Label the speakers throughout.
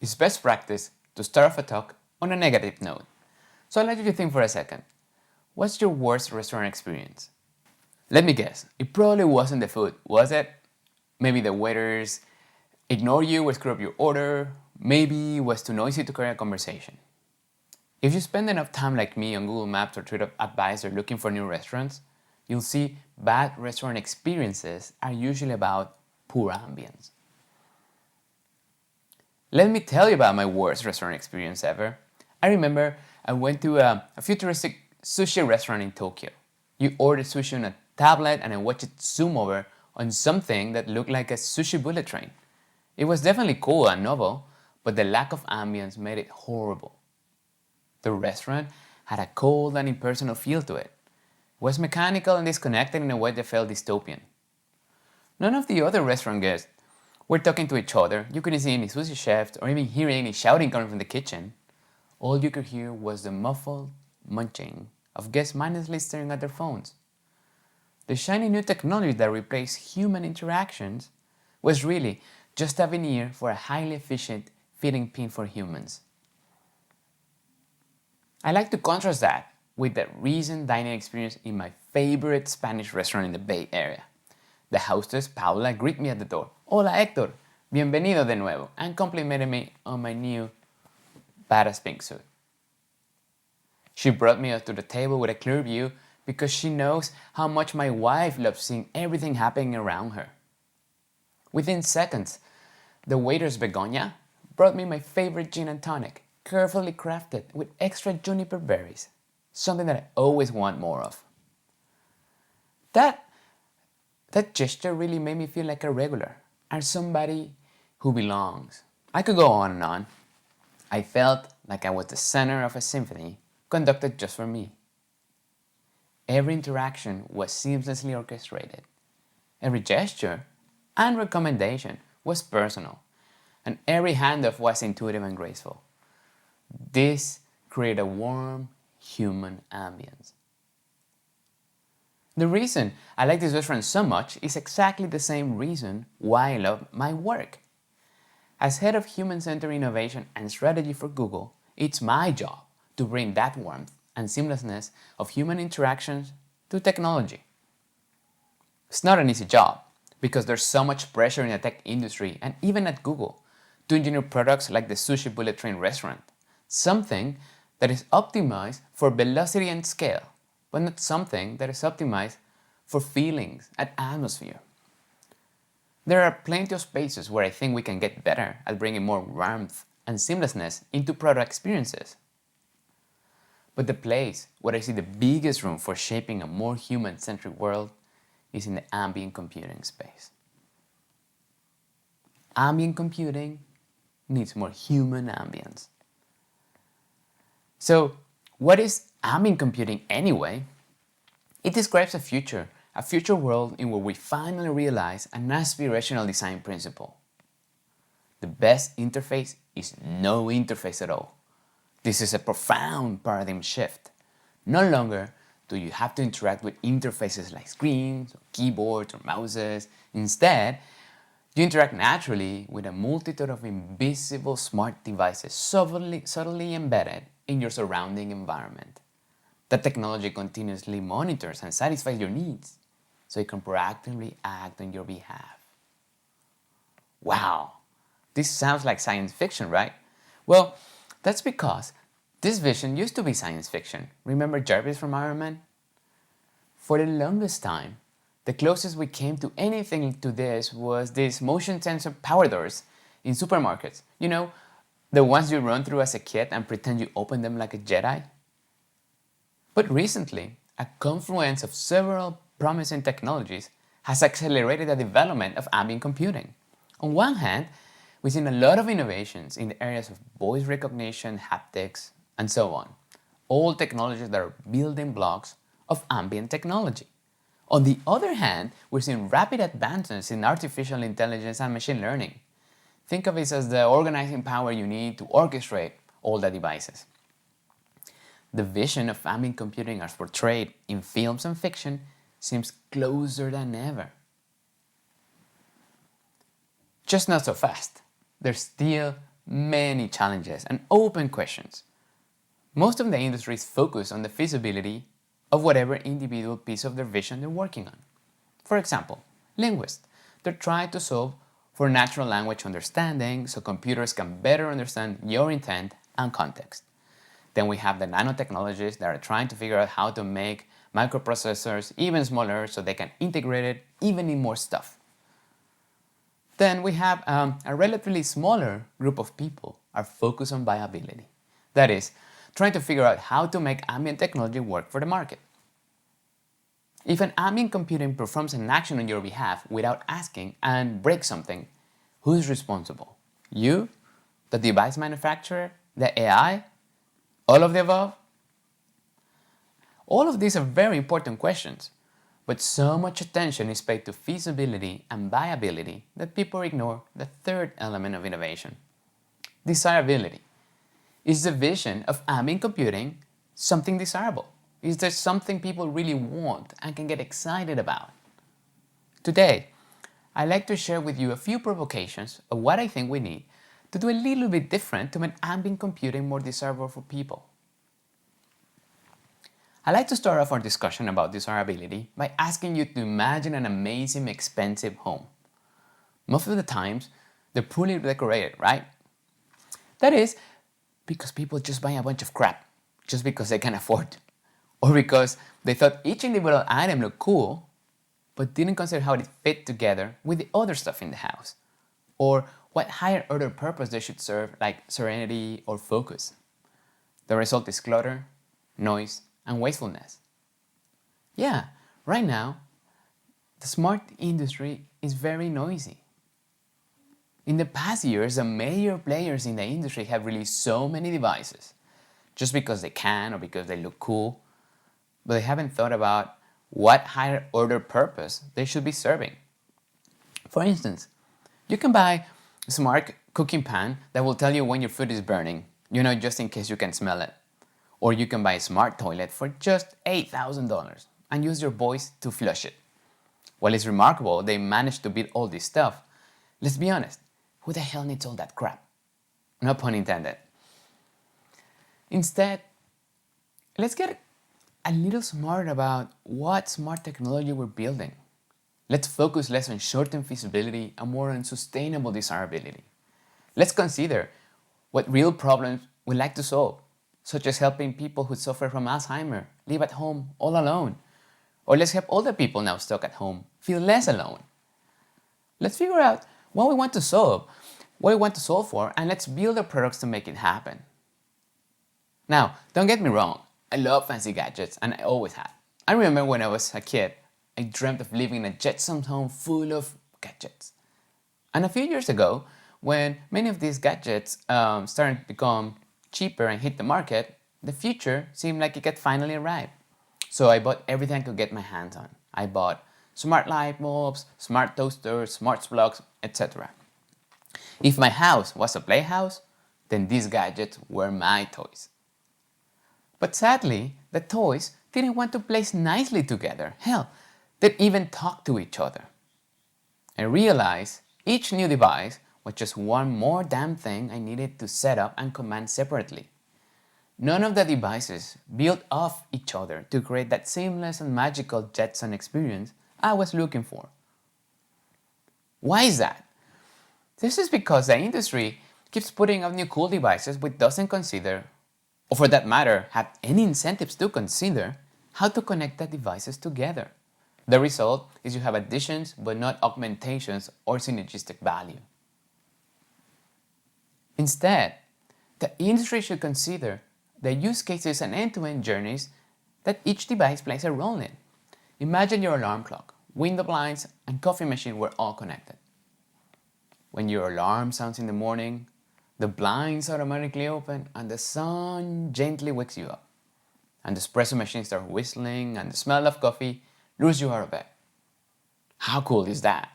Speaker 1: it's best practice to start off a talk on a negative note. So I'll let you think for a second. What's your worst restaurant experience? Let me guess, it probably wasn't the food, was it? Maybe the waiters ignored you or screwed up your order. Maybe it was too noisy to carry a conversation. If you spend enough time like me on Google Maps or TripAdvisor looking for new restaurants, you'll see bad restaurant experiences are usually about poor ambience. Let me tell you about my worst restaurant experience ever. I remember I went to a futuristic sushi restaurant in Tokyo. You ordered sushi on a tablet and I watched it zoom over on something that looked like a sushi bullet train. It was definitely cool and novel, but the lack of ambience made it horrible. The restaurant had a cold and impersonal feel to it. It was mechanical and disconnected in a way that felt dystopian. None of the other restaurant guests were talking to each other. You couldn't see any sushi chefs or even hear any shouting coming from the kitchen. All you could hear was the muffled munching of guests mindlessly staring at their phones. The shiny new technology that replaced human interactions was really just a veneer for a highly efficient feeding pin for humans. I like to contrast that with the recent dining experience in my favorite Spanish restaurant in the Bay Area. The hostess, Paula, greeted me at the door. Hola Hector, bienvenido de nuevo, and complimented me on my new badass pink suit. She brought me up to the table with a clear view because she knows how much my wife loves seeing everything happening around her. Within seconds, the waiter's begonia brought me my favorite gin and tonic, carefully crafted with extra juniper berries, something that I always want more of. That gesture really made me feel like a regular, and somebody who belongs. I could go on and on. I felt like I was the center of a symphony conducted just for me. Every interaction was seamlessly orchestrated. Every gesture and recommendation was personal, and every handoff was intuitive and graceful. This created a warm, human ambience. The reason I like this restaurant so much is exactly the same reason why I love my work. As head of human-centered innovation and strategy for Google, it's my job to bring that warmth and seamlessness of human interactions to technology. It's not an easy job because there's so much pressure in the tech industry and even at Google to engineer products like the sushi bullet train restaurant, something that is optimized for velocity and scale, but not something that is optimized for feelings and atmosphere. There are plenty of spaces where I think we can get better at bringing more warmth and seamlessness into product experiences. But the place where I see the biggest room for shaping a more human-centric world is in the ambient computing space. Ambient computing needs more human ambience. So, what is ambient computing anyway? It describes a future world in where we finally realize an aspirational design principle. The best interface is no interface at all. This is a profound paradigm shift. No longer do you have to interact with interfaces like screens, or keyboards, or mouses. Instead, you interact naturally with a multitude of invisible smart devices subtly embedded in your surrounding environment. The technology continuously monitors and satisfies your needs, so it can proactively act on your behalf. Wow, this sounds like science fiction, right? Well, that's because this vision used to be science fiction. Remember Jarvis from Iron Man? For the longest time, the closest we came to anything to this was these motion sensor power doors in supermarkets. You know, the ones you run through as a kid and pretend you open them like a Jedi? But recently, a confluence of several promising technologies has accelerated the development of ambient computing. On one hand, we've seen a lot of innovations in the areas of voice recognition, haptics, and so on. All technologies that are building blocks of ambient technology. On the other hand, we're seeing rapid advances in artificial intelligence and machine learning. Think of it as the organizing power you need to orchestrate all the devices. The vision of ambient computing as portrayed in films and fiction seems closer than ever. Just not so fast. There's still many challenges and open questions. Most of the industry is focused on the feasibility of whatever individual piece of their vision they're working on. For example, linguists. They're trying to solve for natural language understanding so computers can better understand your intent and context. Then we have the nanotechnologists that are trying to figure out how to make microprocessors even smaller so they can integrate it even in more stuff. Then we have a relatively smaller group of people are focused on viability. That is, trying to figure out how to make ambient technology work for the market. If an ambient computing performs an action on your behalf without asking and breaks something, who's responsible? You? The device manufacturer? The AI? All of the above? All of these are very important questions, but so much attention is paid to feasibility and viability that people ignore the third element of innovation. Desirability. Is the vision of ambient computing something desirable? Is there something people really want and can get excited about? Today, I'd like to share with you a few provocations of what I think we need to do a little bit different to make ambient computing more desirable for people. I'd like to start off our discussion about desirability by asking you to imagine an amazing, expensive home. Most of the times, they're poorly decorated, right? That is, because people just buy a bunch of crap just because they can afford it. Or because they thought each individual item looked cool, but didn't consider how it fit together with the other stuff in the house, or what higher order purpose they should serve, like serenity or focus. The result is clutter, noise, and wastefulness. Yeah, right now, the smart industry is very noisy. In the past years, the major players in the industry have released so many devices, just because they can or because they look cool, but they haven't thought about what higher order purpose they should be serving. For instance, you can buy a smart cooking pan that will tell you when your food is burning, just in case you can smell it. Or you can buy a smart toilet for just $8,000 and use your voice to flush it. While it's remarkable they managed to beat all this stuff, let's be honest, who the hell needs all that crap? No pun intended. Instead, let's get a little smart about what smart technology we're building. Let's focus less on short-term feasibility and more on sustainable desirability. Let's consider what real problems we'd like to solve, such as helping people who suffer from Alzheimer live at home all alone. Or let's help older people now stuck at home feel less alone. Let's figure out what we want to solve for, and let's build our products to make it happen. Now, don't get me wrong, I love fancy gadgets, and I always have. I remember when I was a kid, I dreamt of living in a Jetsons home full of gadgets. And a few years ago, when many of these gadgets started to become cheaper and hit the market, the future seemed like it could finally arrive. So I bought everything I could get my hands on. I bought smart light bulbs, smart toasters, smart plugs, etc. If my house was a playhouse, then these gadgets were my toys. But sadly, the toys didn't want to place nicely together. Hell, they'd even talk to each other. I realized each new device was just one more damn thing I needed to set up and command separately. None of the devices built off each other to create that seamless and magical Jetson experience I was looking for. Why is that? This is because the industry keeps putting out new cool devices but doesn't consider, or for that matter, have any incentives to consider, how to connect the devices together. The result is you have additions but not augmentations or synergistic value. Instead, the industry should consider the use cases and end-to-end journeys that each device plays a role in. Imagine your alarm clock, window blinds, and coffee machine were all connected. When your alarm sounds in the morning, the blinds automatically open and the sun gently wakes you up. And the espresso machine starts whistling and the smell of coffee lures you out of bed. How cool is that?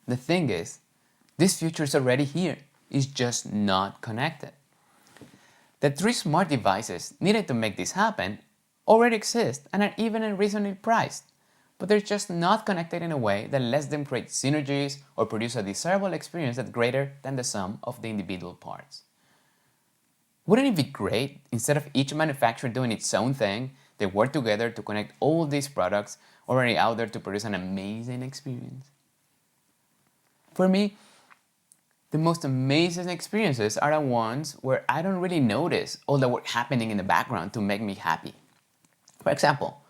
Speaker 1: The thing is, this future is already here. It's just not connected. The 3 smart devices needed to make this happen already exist and are even reasonably priced, but they're just not connected in a way that lets them create synergies or produce a desirable experience that's greater than the sum of the individual parts. Wouldn't it be great, instead of each manufacturer doing its own thing, they work together to connect all these products already out there to produce an amazing experience? For me, the most amazing experiences are the ones where I don't really notice all the work happening in the background to make me happy. For example,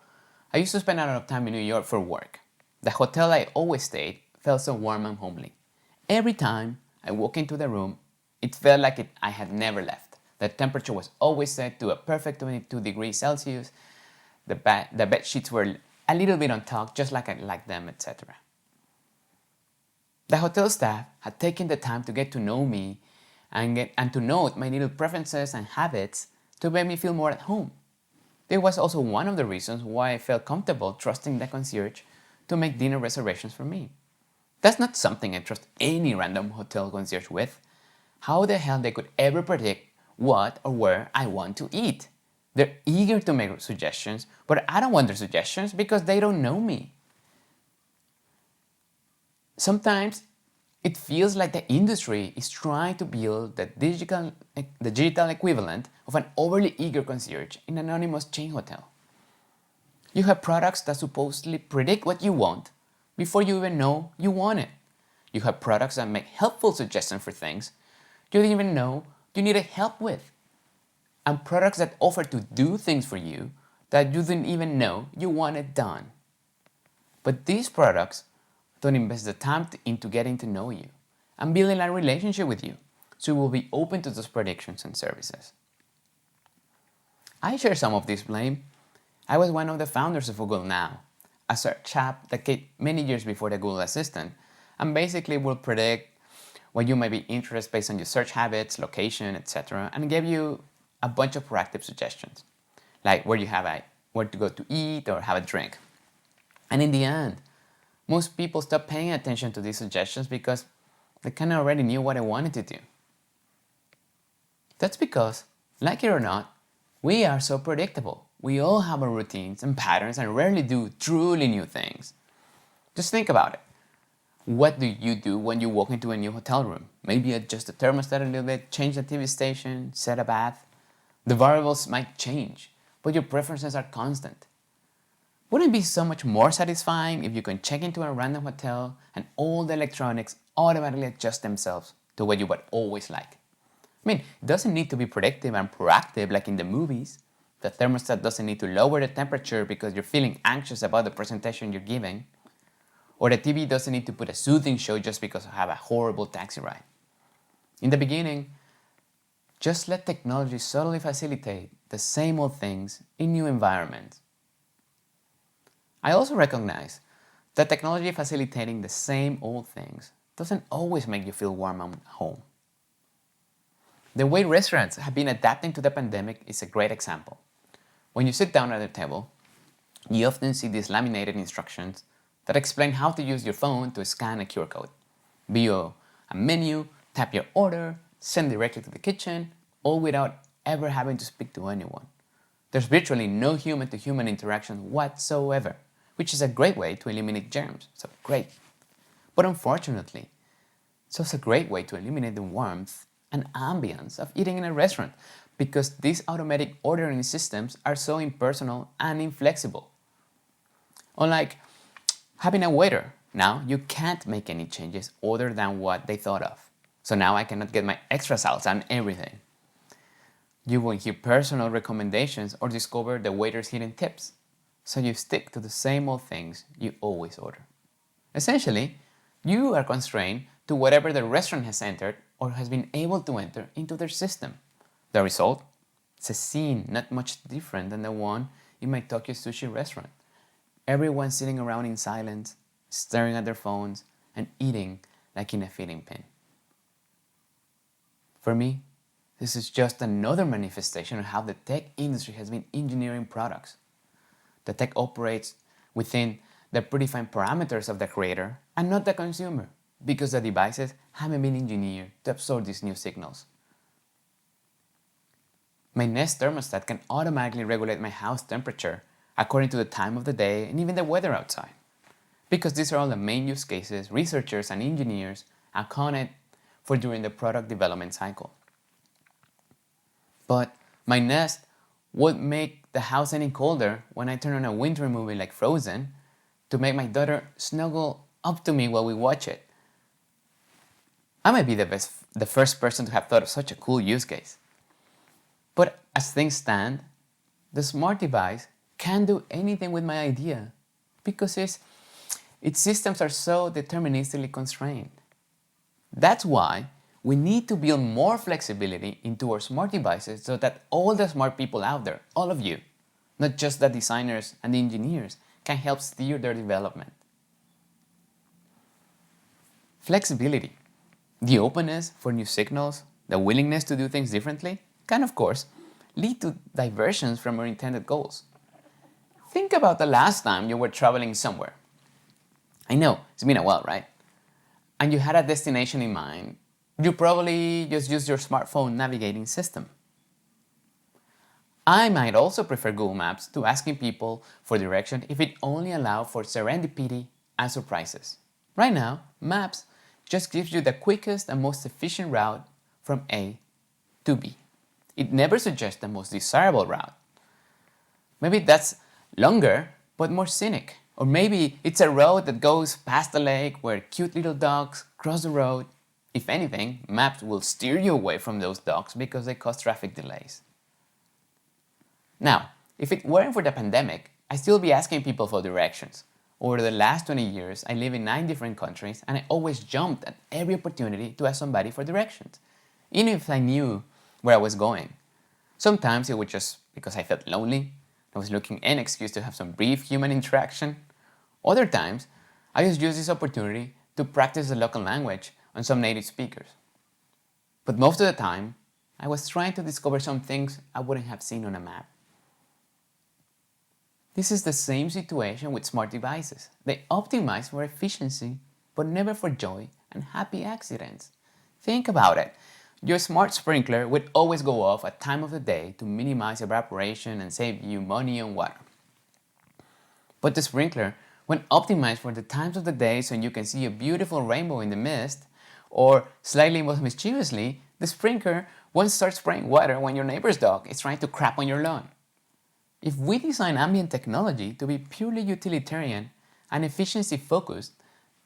Speaker 1: I used to spend a lot of time in New York for work. The hotel I always stayed felt so warm and homely. Every time I walked into the room, it felt like I had never left. The temperature was always set to a perfect 22 degrees Celsius. The bed sheets were a little bit on top, just like I liked them, etc. The hotel staff had taken the time to get to know me and to note my little preferences and habits to make me feel more at home. This was also one of the reasons why I felt comfortable trusting the concierge to make dinner reservations for me. That's not something I trust any random hotel concierge with. How the hell they could ever predict what or where I want to eat? They're eager to make suggestions, but I don't want their suggestions because they don't know me. Sometimes it feels like the industry is trying to build the digital equivalent of an overly eager concierge in an anonymous chain hotel. You have products that supposedly predict what you want before you even know you want it. You have products that make helpful suggestions for things you didn't even know you needed help with. And products that offer to do things for you that you didn't even know you wanted done. But these products don't invest the time into getting to know you and building a relationship with you, so you will be open to those predictions and services. I share some of this blame. I was one of the founders of Google Now, a search app that came many years before the Google Assistant, and basically will predict what you might be interested based on your search habits, location, etc., and give you a bunch of proactive suggestions, like where to go to eat or have a drink. And in the end, most people stopped paying attention to these suggestions because they kind of already knew what I wanted to do. That's because, like it or not, we are so predictable. We all have our routines and patterns and rarely do truly new things. Just think about it. What do you do when you walk into a new hotel room? Maybe adjust the thermostat a little bit, change the TV station, set a bath. The variables might change, but your preferences are constant. Wouldn't it be so much more satisfying if you can check into a random hotel and all the electronics automatically adjust themselves to what you would always like? I mean, it doesn't need to be predictive and proactive like in the movies. The thermostat doesn't need to lower the temperature because you're feeling anxious about the presentation you're giving. Or the TV doesn't need to put a soothing show just because you have a horrible taxi ride. In the beginning, just let technology subtly facilitate the same old things in new environments. I also recognize that technology facilitating the same old things doesn't always make you feel warm at home. The way restaurants have been adapting to the pandemic is a great example. When you sit down at a table, you often see these laminated instructions that explain how to use your phone to scan a QR code, view a menu, tap your order, send directly to the kitchen, all without ever having to speak to anyone. There's virtually no human-to-human interaction whatsoever, which is a great way to eliminate germs, so great. But unfortunately, it's also a great way to eliminate the warmth and ambience of eating in a restaurant because these automatic ordering systems are so impersonal and inflexible. Unlike having a waiter, now you can't make any changes other than what they thought of. So now I cannot get my extra salsa and everything. You won't hear personal recommendations or discover the waiter's hidden tips. So you stick to the same old things you always order. Essentially, you are constrained to whatever the restaurant has entered or has been able to enter into their system. The result? It's a scene not much different than the one in my Tokyo sushi restaurant. Everyone sitting around in silence, staring at their phones, and eating like in a feeding pen. For me, this is just another manifestation of how the tech industry has been engineering products. The tech operates within the predefined parameters of the creator and not the consumer, because the devices haven't been engineered to absorb these new signals. My Nest thermostat can automatically regulate my house temperature according to the time of the day and even the weather outside. because these are all the main use cases researchers and engineers accounted for during the product development cycle. But my Nest would make the house any colder when I turn on a winter movie like Frozen to make my daughter snuggle up to me while we watch it. I might be the first person to have thought of such a cool use case. But as things stand, the smart device can't do anything with my idea because its systems are so deterministically constrained. That's why we need to build more flexibility into our smart devices so that all the smart people out there, all of you, not just the designers and the engineers, can help steer their development. Flexibility, the openness for new signals, the willingness to do things differently, can of course lead to diversions from our intended goals. Think about the last time you were traveling somewhere. I know, it's been a while, right? And you had a destination in mind. You probably just used your smartphone navigating system. I might also prefer Google Maps to asking people for direction if it only allowed for serendipity and surprises. Right now, Maps just gives you the quickest and most efficient route from A to B. It never suggests the most desirable route. Maybe that's longer but more scenic. Or maybe it's a road that goes past a lake where cute little dogs cross the road. If anything, Maps will steer you away from those dogs because they cause traffic delays. Now, if it weren't for the pandemic, I'd still be asking people for directions. Over the last 20 years, I live in 9 different countries and I always jumped at every opportunity to ask somebody for directions, even if I knew where I was going. Sometimes it was just because I felt lonely. I was looking for any excuse to have some brief human interaction. Other times, I just used this opportunity to practice the local language on some native speakers. But most of the time, I was trying to discover some things I wouldn't have seen on a map. This is the same situation with smart devices. They optimize for efficiency, but never for joy and happy accidents. Think about it. Your smart sprinkler would always go off at time of the day to minimize evaporation and save you money on water. But the sprinkler, when optimized for the times of the day so you can see a beautiful rainbow in the mist, or slightly more mischievously, the sprinkler won't start spraying water when your neighbor's dog is trying to crap on your lawn. If we design ambient technology to be purely utilitarian and efficiency focused,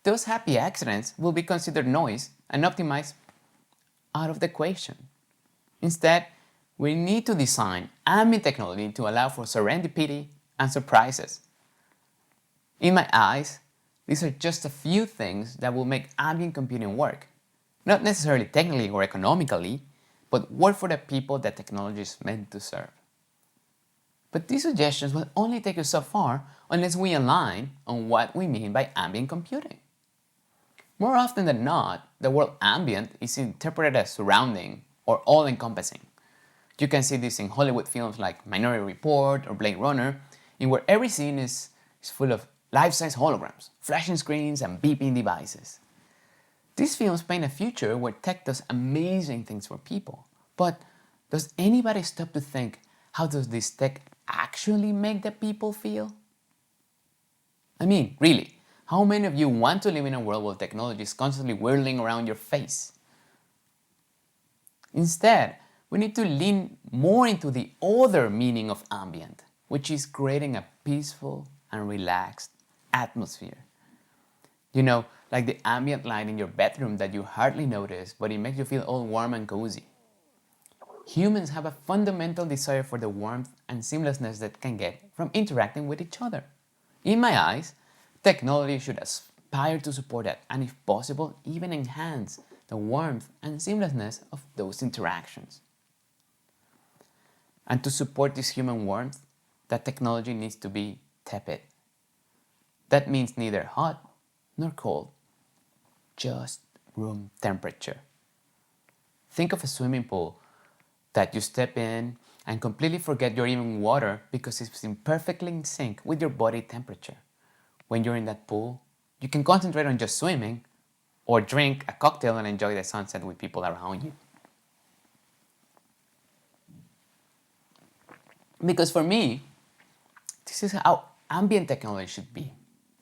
Speaker 1: those happy accidents will be considered noise and optimized out of the equation. Instead, we need to design ambient technology to allow for serendipity and surprises. In my eyes, these are just a few things that will make ambient computing work. Not necessarily technically or economically, but work for the people that technology is meant to serve. But these suggestions will only take us so far unless we align on what we mean by ambient computing. More often than not, the word ambient is interpreted as surrounding or all-encompassing. You can see this in Hollywood films like Minority Report or Blade Runner, in where every scene is full of life-size holograms, flashing screens, and beeping devices. These films paint a future where tech does amazing things for people. But does anybody stop to think, how does this tech actually make the people feel? I mean, really, how many of you want to live in a world where technology is constantly whirling around your face? Instead, we need to lean more into the other meaning of ambient, which is creating a peaceful and relaxed atmosphere. You know, like the ambient light in your bedroom that you hardly notice, but it makes you feel all warm and cozy. Humans have a fundamental desire for the warmth and seamlessness that can get from interacting with each other. In my eyes, technology should aspire to support that and, if possible, even enhance the warmth and seamlessness of those interactions. And to support this human warmth, that technology needs to be tepid. That means neither hot nor cold, just room temperature. Think of a swimming pool that you step in and completely forget you're even in water because it's perfectly in sync with your body temperature. When you're in that pool, you can concentrate on just swimming or drink a cocktail and enjoy the sunset with people around you. Because for me, this is how ambient technology should be.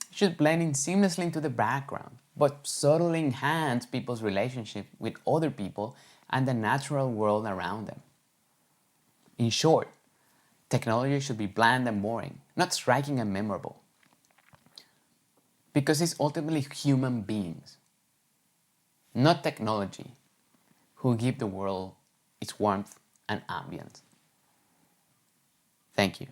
Speaker 1: It should blend in seamlessly into the background, but subtly enhance people's relationship with other people and the natural world around them. In short, technology should be bland and boring, not striking and memorable. Because it's ultimately human beings, not technology, who give the world its warmth and ambience. Thank you.